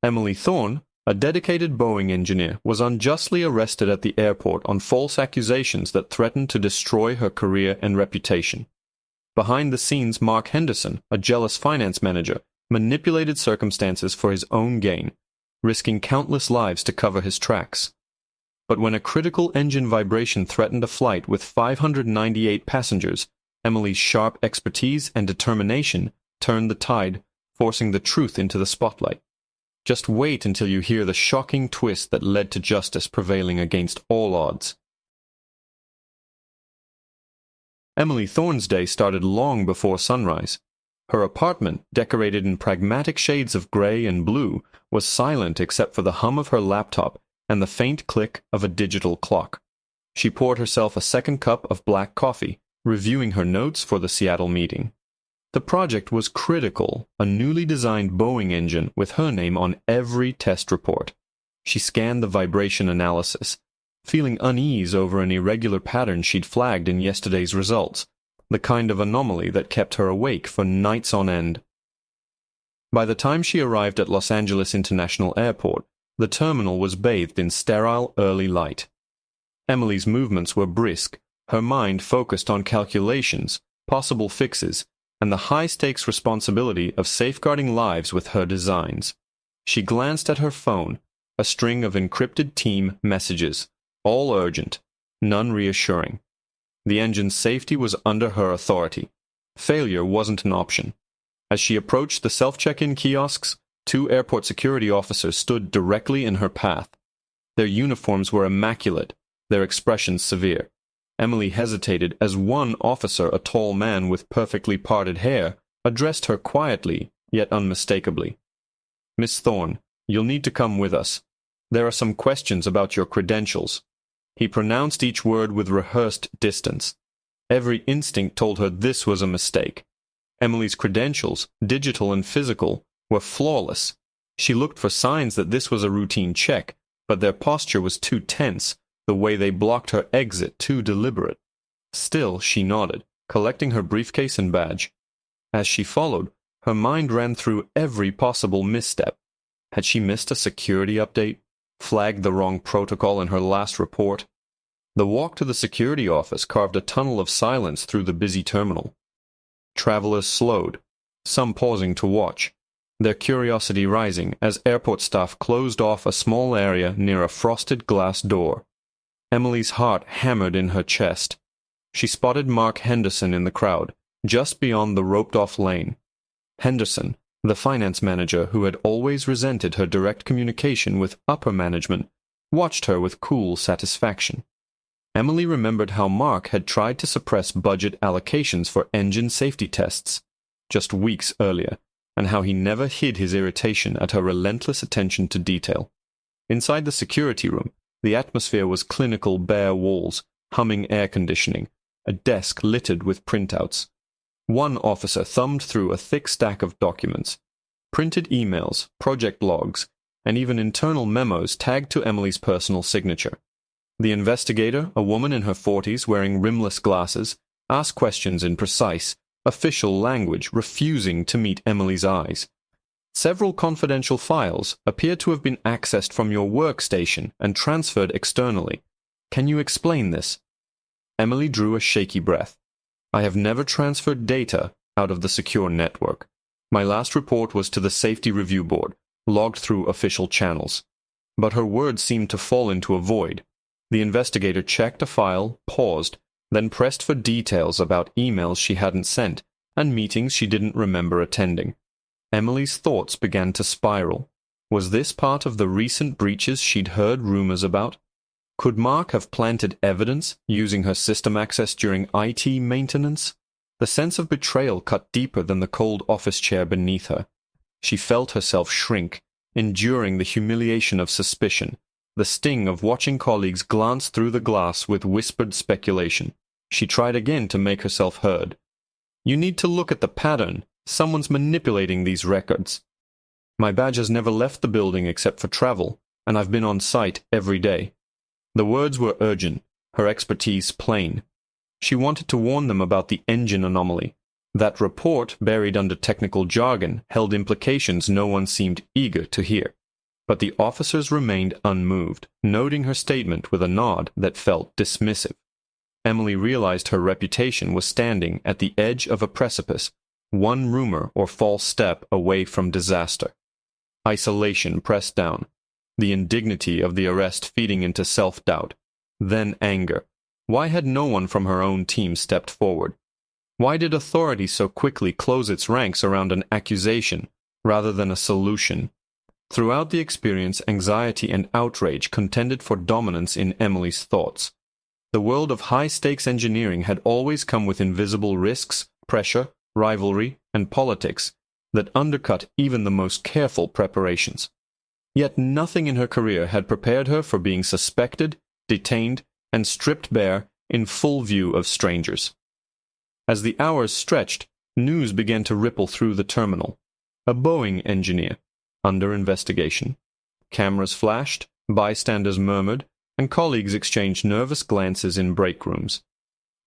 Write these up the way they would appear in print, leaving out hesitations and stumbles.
Emily Thorne, a dedicated Boeing engineer, was unjustly arrested at the airport on false accusations that threatened to destroy her career and reputation. Behind the scenes, Mark Henderson, a jealous finance manager, manipulated circumstances for his own gain, risking countless lives to cover his tracks. But when a critical engine vibration threatened a flight with 598 passengers, Emily's sharp expertise and determination turned the tide, forcing the truth into the spotlight. Just wait until you hear the shocking twist that led to justice prevailing against all odds. Emily Thorne's day started long before sunrise. Her apartment, decorated in pragmatic shades of gray and blue, was silent except for the hum of her laptop and the faint click of a digital clock. She poured herself a second cup of black coffee, reviewing her notes for the Seattle meeting. The project was critical, a newly designed Boeing engine with her name on every test report. She scanned the vibration analysis, feeling unease over an irregular pattern she'd flagged in yesterday's results, the kind of anomaly that kept her awake for nights on end. By the time she arrived at Los Angeles International Airport, the terminal was bathed in sterile early light. Emily's movements were brisk, her mind focused on calculations, possible fixes, and the high-stakes responsibility of safeguarding lives with her designs. She glanced at her phone, a string of encrypted team messages, all urgent, none reassuring. The engine's safety was under her authority. Failure wasn't an option. As she approached the self-check-in kiosks, 2 airport security officers stood directly in her path. Their uniforms were immaculate, their expressions severe. Emily hesitated as one officer, a tall man with perfectly parted hair, addressed her quietly, yet unmistakably. "Miss Thorne, you'll need to come with us. There are some questions about your credentials." He pronounced each word with rehearsed distance. Every instinct told her this was a mistake. Emily's credentials, digital and physical, were flawless. She looked for signs that this was a routine check, but their posture was too tense, the way they blocked her exit too deliberate. Still, she nodded, collecting her briefcase and badge. As she followed, her mind ran through every possible misstep. Had she missed a security update? Flagged the wrong protocol in her last report? The walk to the security office carved a tunnel of silence through the busy terminal. Travelers slowed, some pausing to watch, their curiosity rising as airport staff closed off a small area near a frosted glass door. Emily's heart hammered in her chest. She spotted Mark Henderson in the crowd, just beyond the roped-off lane. Henderson, the finance manager who had always resented her direct communication with upper management, watched her with cool satisfaction. Emily remembered how Mark had tried to suppress budget allocations for engine safety tests just weeks earlier, and how he never hid his irritation at her relentless attention to detail. Inside the security room, the atmosphere was clinical bare walls, humming air conditioning, a desk littered with printouts. One officer thumbed through a thick stack of documents, printed emails, project logs, and even internal memos tagged to Emily's personal signature. The investigator, a woman in her 40s wearing rimless glasses, asked questions in precise, official language, refusing to meet Emily's eyes. Several confidential files appear to have been accessed from your workstation and transferred externally. Can you explain this? Emily drew a shaky breath. I have never transferred data out of the secure network. My last report was to the Safety Review Board, logged through official channels. But her words seemed to fall into a void. The investigator checked a file, paused, then pressed for details about emails she hadn't sent and meetings she didn't remember attending. Emily's thoughts began to spiral. Was this part of the recent breaches she'd heard rumors about? Could Mark have planted evidence using her system access during IT maintenance? The sense of betrayal cut deeper than the cold office chair beneath her. She felt herself shrink, enduring the humiliation of suspicion, the sting of watching colleagues glance through the glass with whispered speculation. She tried again to make herself heard. You need to look at the pattern. Someone's manipulating these records. My badge has never left the building except for travel, and I've been on site every day. The words were urgent, her expertise plain. She wanted to warn them about the engine anomaly. That report, buried under technical jargon, held implications no one seemed eager to hear. but the officers remained unmoved, noting her statement with a nod that felt dismissive. Emily realized her reputation was standing at the edge of a precipice, one rumor or false step away from disaster. Isolation pressed down, the indignity of the arrest feeding into self-doubt, then anger. Why had no one from her own team stepped forward? Why did authority so quickly close its ranks around an accusation rather than a solution? Throughout the experience, anxiety and outrage contended for dominance in Emily's thoughts. The world of high-stakes engineering had always come with invisible risks, pressure, rivalry, and politics that undercut even the most careful preparations. Yet nothing in her career had prepared her for being suspected, detained, and stripped bare in full view of strangers. As the hours stretched, news began to ripple through the terminal. A Boeing engineer, under investigation. Cameras flashed, bystanders murmured, and colleagues exchanged nervous glances in break rooms.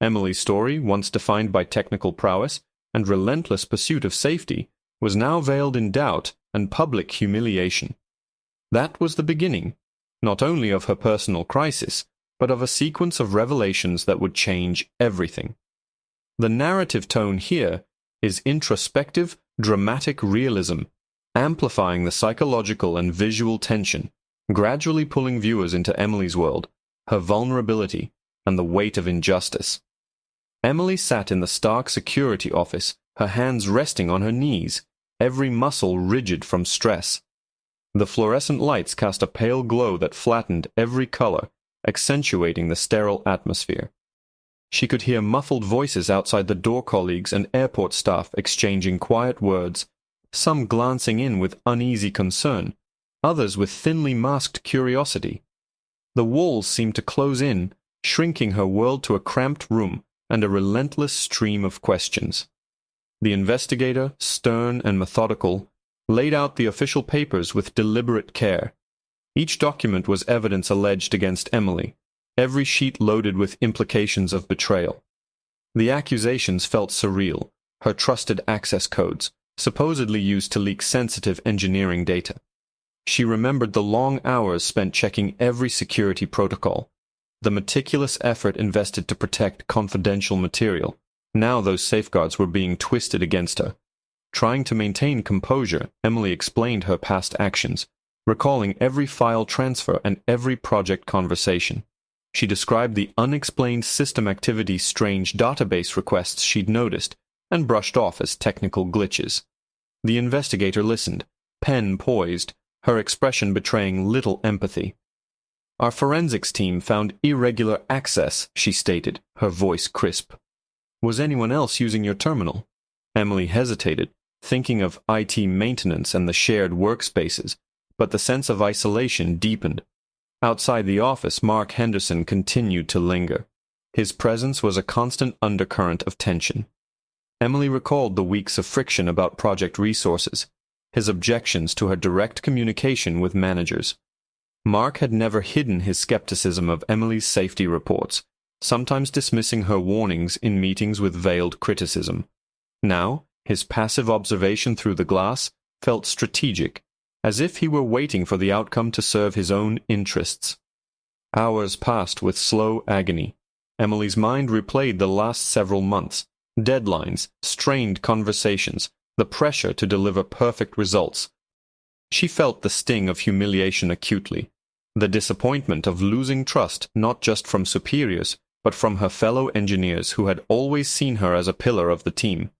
Emily's story, once defined by technical prowess and relentless pursuit of safety, was now veiled in doubt and public humiliation. That was the beginning, not only of her personal crisis, but of a sequence of revelations that would change everything. The narrative tone here is introspective, dramatic realism, amplifying the psychological and visual tension, gradually pulling viewers into Emily's world, her vulnerability, and the weight of injustice. Emily sat in the Stark security office, her hands resting on her knees, every muscle rigid from stress. The fluorescent lights cast a pale glow that flattened every color, accentuating the sterile atmosphere. She could hear muffled voices outside the door, colleagues and airport staff exchanging quiet words, some glancing in with uneasy concern, others with thinly masked curiosity. The walls seemed to close in, shrinking her world to a cramped room and a relentless stream of questions. The investigator, stern and methodical, laid out the official papers with deliberate care. Each document was evidence alleged against Emily, every sheet loaded with implications of betrayal. The accusations felt surreal, her trusted access codes, supposedly used to leak sensitive engineering data. She remembered the long hours spent checking every security protocol, the meticulous effort invested to protect confidential material. Now those safeguards were being twisted against her. Trying to maintain composure, Emily explained her past actions, recalling every file transfer and every project conversation. She described the unexplained system activity strange database requests she'd noticed and brushed off as technical glitches. The investigator listened, pen poised, her expression betraying little empathy. "Our forensics team found irregular access," she stated, her voice crisp. "Was anyone else using your terminal?" Emily hesitated, thinking of IT maintenance and the shared workspaces, but the sense of isolation deepened. Outside the office, Mark Henderson continued to linger. His presence was a constant undercurrent of tension. Emily recalled the weeks of friction about project resources, his objections to her direct communication with managers. Mark had never hidden his skepticism of Emily's safety reports, sometimes dismissing her warnings in meetings with veiled criticism. Now, his passive observation through the glass felt strategic, as if he were waiting for the outcome to serve his own interests. Hours passed with slow agony. Emily's mind replayed the last several months, deadlines, strained conversations, the pressure to deliver perfect results. She felt the sting of humiliation acutely, the disappointment of losing trust not just from superiors, but from her fellow engineers who had always seen her as a pillar of the team.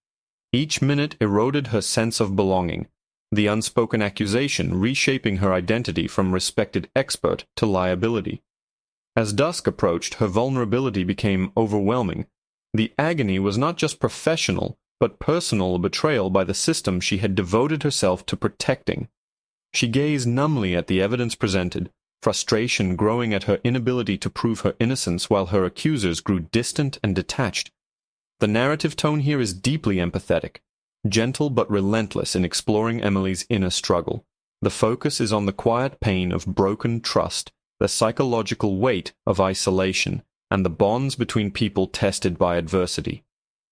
Each minute eroded her sense of belonging, the unspoken accusation reshaping her identity from respected expert to liability. As dusk approached, her vulnerability became overwhelming. The agony was not just professional, but personal betrayal by the system she had devoted herself to protecting. She gazed numbly at the evidence presented, frustration growing at her inability to prove her innocence while her accusers grew distant and detached. The narrative tone here is deeply empathetic, gentle but relentless in exploring Emily's inner struggle. The focus is on the quiet pain of broken trust, the psychological weight of isolation, and the bonds between people tested by adversity.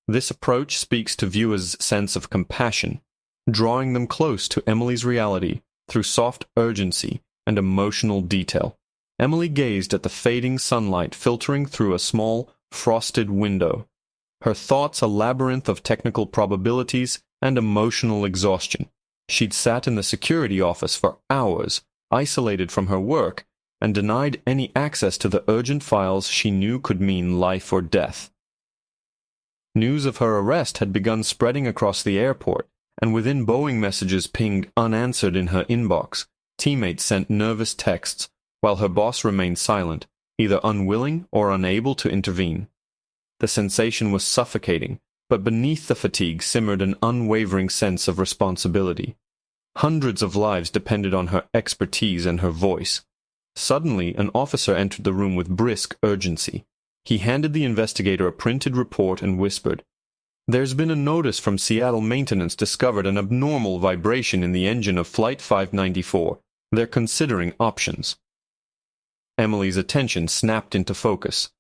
This approach speaks to viewers' sense of compassion, drawing them close to Emily's reality through soft urgency and emotional detail. Emily gazed at the fading sunlight filtering through a small, frosted window, her thoughts a labyrinth of technical probabilities and emotional exhaustion. She'd sat in the security office for hours, isolated from her work, and denied any access to the urgent files she knew could mean life or death. News of her arrest had begun spreading across the airport, and within Boeing messages pinged unanswered in her inbox, teammates sent nervous texts, while her boss remained silent, either unwilling or unable to intervene. The sensation was suffocating, but beneath the fatigue simmered an unwavering sense of responsibility. Hundreds of lives depended on her expertise and her voice. Suddenly, an officer entered the room with brisk urgency. He handed the investigator a printed report and whispered, "There's been a notice from Seattle Maintenance discovered an abnormal vibration in the engine of Flight 594. They're considering options." Emily's attention snapped into focus.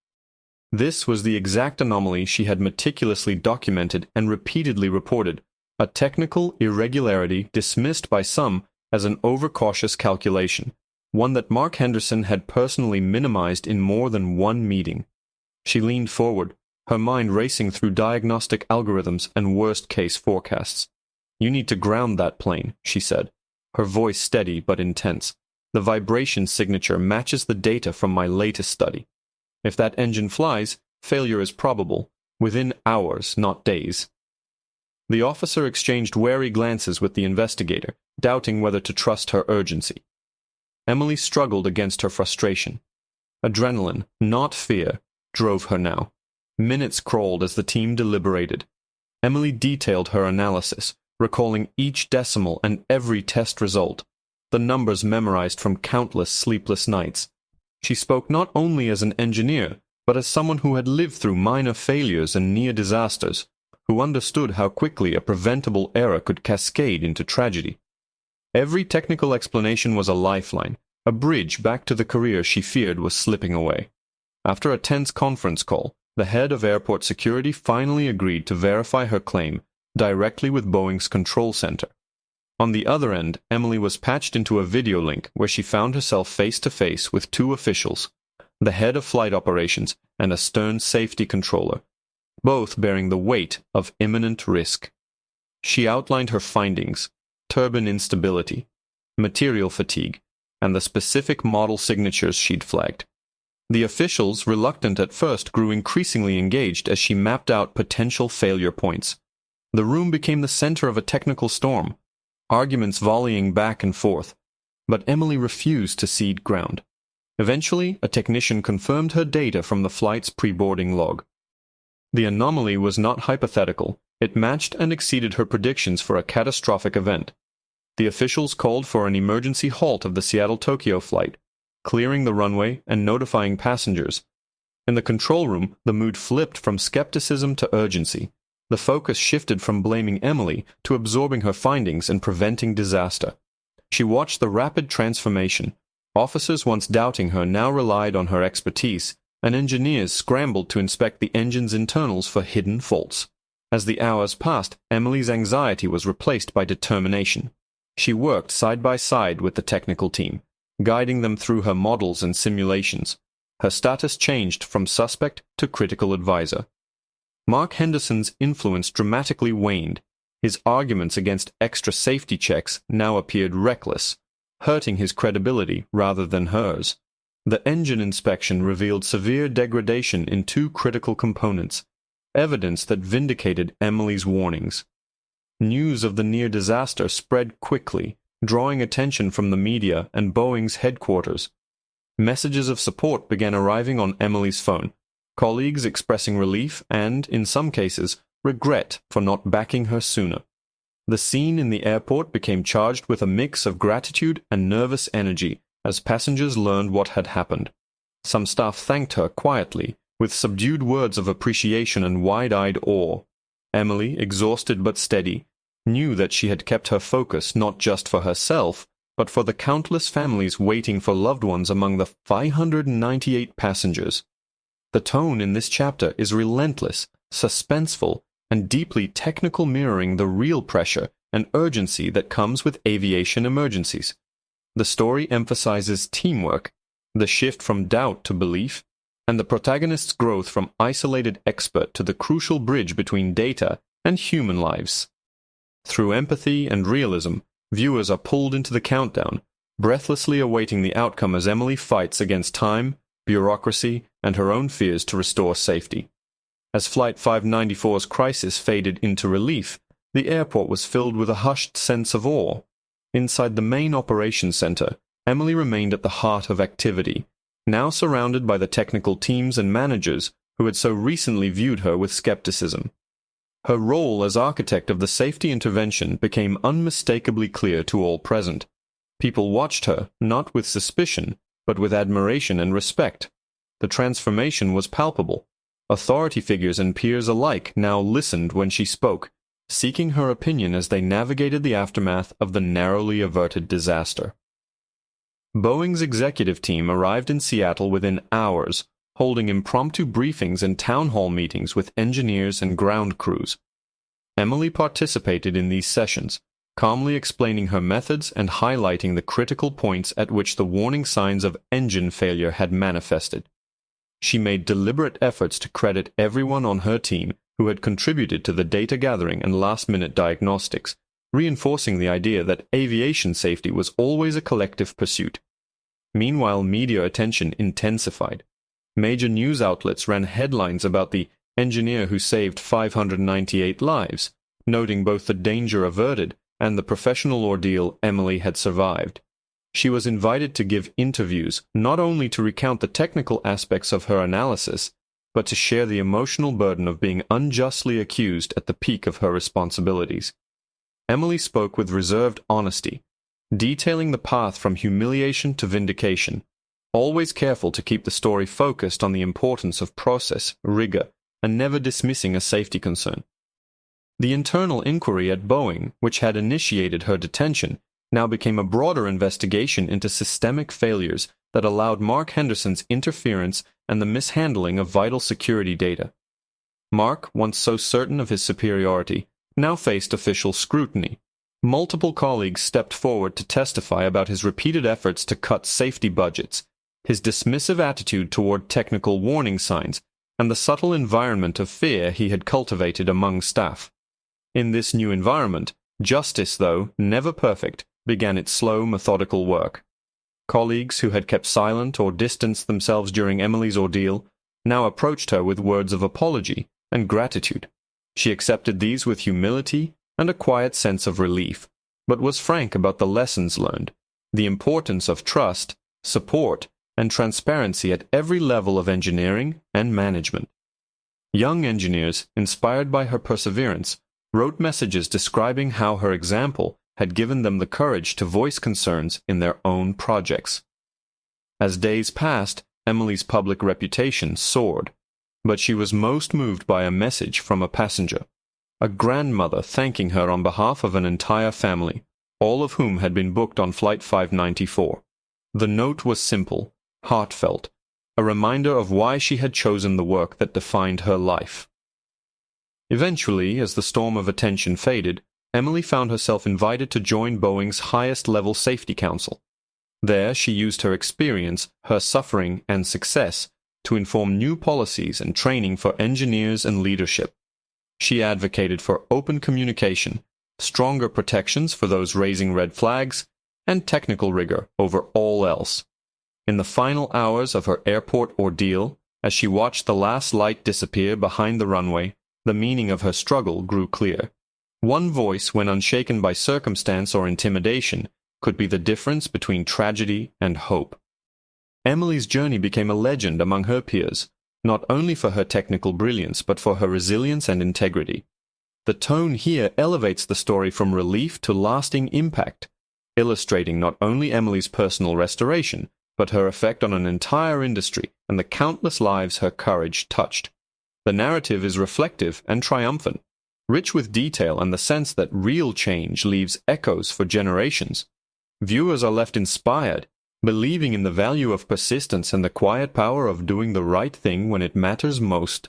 This was the exact anomaly she had meticulously documented and repeatedly reported, a technical irregularity dismissed by some as an overcautious calculation, one that Mark Henderson had personally minimized in more than one meeting. She leaned forward, her mind racing through diagnostic algorithms and worst-case forecasts. "You need to ground that plane," she said, her voice steady but intense. "The vibration signature matches the data from my latest study. If that engine flies, failure is probable, within hours, not days." The officer exchanged wary glances with the investigator, doubting whether to trust her urgency. Emily struggled against her frustration. Adrenaline, not fear, drove her now. Minutes crawled as the team deliberated. Emily detailed her analysis, recalling each decimal and every test result, the numbers memorized from countless sleepless nights. She spoke not only as an engineer, but as someone who had lived through minor failures and near disasters, who understood how quickly a preventable error could cascade into tragedy. Every technical explanation was a lifeline, a bridge back to the career she feared was slipping away. After a tense conference call, the head of airport security finally agreed to verify her claim directly with Boeing's control center. On the other end, Emily was patched into a video link where she found herself face-to-face with two officials, the head of flight operations and a stern safety controller, both bearing the weight of imminent risk. She outlined her findings: turbine instability, material fatigue, and the specific model signatures she'd flagged. The officials, reluctant at first, grew increasingly engaged as she mapped out potential failure points. The room became the center of a technical storm, arguments volleying back and forth, but Emily refused to cede ground. Eventually, a technician confirmed her data from the flight's pre-boarding log. The anomaly was not hypothetical. It matched and exceeded her predictions for a catastrophic event. The officials called for an emergency halt of the Seattle-Tokyo flight, clearing the runway and notifying passengers. In the control room, the mood flipped from skepticism to urgency. The focus shifted from blaming Emily to absorbing her findings and preventing disaster. She watched the rapid transformation. Officers once doubting her now relied on her expertise, and engineers scrambled to inspect the engine's internals for hidden faults. As the hours passed, Emily's anxiety was replaced by determination. She worked side by side with the technical team, guiding them through her models and simulations. Her status changed from suspect to critical advisor. Mark Henderson's influence dramatically waned. His arguments against extra safety checks now appeared reckless, hurting his credibility rather than hers. The engine inspection revealed severe degradation in two critical components, evidence that vindicated Emily's warnings. News of the near disaster spread quickly, drawing attention from the media and Boeing's headquarters. Messages of support began arriving on Emily's phone, colleagues expressing relief and, in some cases, regret for not backing her sooner. The scene in the airport became charged with a mix of gratitude and nervous energy as passengers learned what had happened. Some staff thanked her quietly, with subdued words of appreciation and wide-eyed awe. Emily, exhausted but steady, knew that she had kept her focus not just for herself, but for the countless families waiting for loved ones among the 598 passengers. The tone in this chapter is relentless, suspenseful, and deeply technical, mirroring the real pressure and urgency that comes with aviation emergencies. the story emphasizes teamwork, the shift from doubt to belief, and the protagonist's growth from isolated expert to the crucial bridge between data and human lives. Through empathy and realism, viewers are pulled into the countdown, breathlessly awaiting the outcome as Emily fights against time, bureaucracy, and her own fears to restore safety. As Flight 594's crisis faded into relief, the airport was filled with a hushed sense of awe. Inside the main operations center, Emily remained at the heart of activity, now surrounded by the technical teams and managers who had so recently viewed her with skepticism. Her role as architect of the safety intervention became unmistakably clear to all present. People watched her, not with suspicion, but with admiration and respect. The transformation was palpable. Authority figures and peers alike now listened when she spoke, seeking her opinion as they navigated the aftermath of the narrowly averted disaster. Boeing's executive team arrived in Seattle within hours, holding impromptu briefings and town hall meetings with engineers and ground crews. Emily participated in these sessions, calmly explaining her methods and highlighting the critical points at which the warning signs of engine failure had manifested. She made deliberate efforts to credit everyone on her team who had contributed to the data gathering and last-minute diagnostics, reinforcing the idea that aviation safety was always a collective pursuit. Meanwhile, media attention intensified. Major news outlets ran headlines about the engineer who saved 598 lives, noting both the danger averted and the professional ordeal Emily had survived. She was invited to give interviews, not only to recount the technical aspects of her analysis, but to share the emotional burden of being unjustly accused at the peak of her responsibilities. Emily spoke with reserved honesty, detailing the path from humiliation to vindication, always careful to keep the story focused on the importance of process, rigor, and never dismissing a safety concern. The internal inquiry at Boeing, which had initiated her detention, now became a broader investigation into systemic failures that allowed Mark Henderson's interference and the mishandling of vital security data. Mark, once so certain of his superiority, now faced official scrutiny. Multiple colleagues stepped forward to testify about his repeated efforts to cut safety budgets, his dismissive attitude toward technical warning signs, and the subtle environment of fear he had cultivated among staff. In this new environment, justice, though never perfect, began its slow, methodical work. Colleagues who had kept silent or distanced themselves during Emily's ordeal now approached her with words of apology and gratitude. She accepted these with humility and a quiet sense of relief, but was frank about the lessons learned, the importance of trust, support, and transparency at every level of engineering and management. Young engineers, inspired by her perseverance, wrote messages describing how her example had given them the courage to voice concerns in their own projects. As days passed, Emily's public reputation soared, but she was most moved by a message from a passenger, a grandmother thanking her on behalf of an entire family, all of whom had been booked on Flight 594. The note was simple, heartfelt, a reminder of why she had chosen the work that defined her life. Eventually, as the storm of attention faded, Emily found herself invited to join Boeing's highest-level safety council. There, she used her experience, her suffering, and success to inform new policies and training for engineers and leadership. She advocated for open communication, stronger protections for those raising red flags, and technical rigor over all else. In the final hours of her airport ordeal, as she watched the last light disappear behind the runway, the meaning of her struggle grew clear. One voice, when unshaken by circumstance or intimidation, could be the difference between tragedy and hope. Emily's journey became a legend among her peers, not only for her technical brilliance but for her resilience and integrity. The tone here elevates the story from relief to lasting impact, illustrating not only Emily's personal restoration, but her effect on an entire industry and the countless lives her courage touched. The narrative is reflective and triumphant, rich with detail and the sense that real change leaves echoes for generations. Viewers are left inspired, believing in the value of persistence and the quiet power of doing the right thing when it matters most.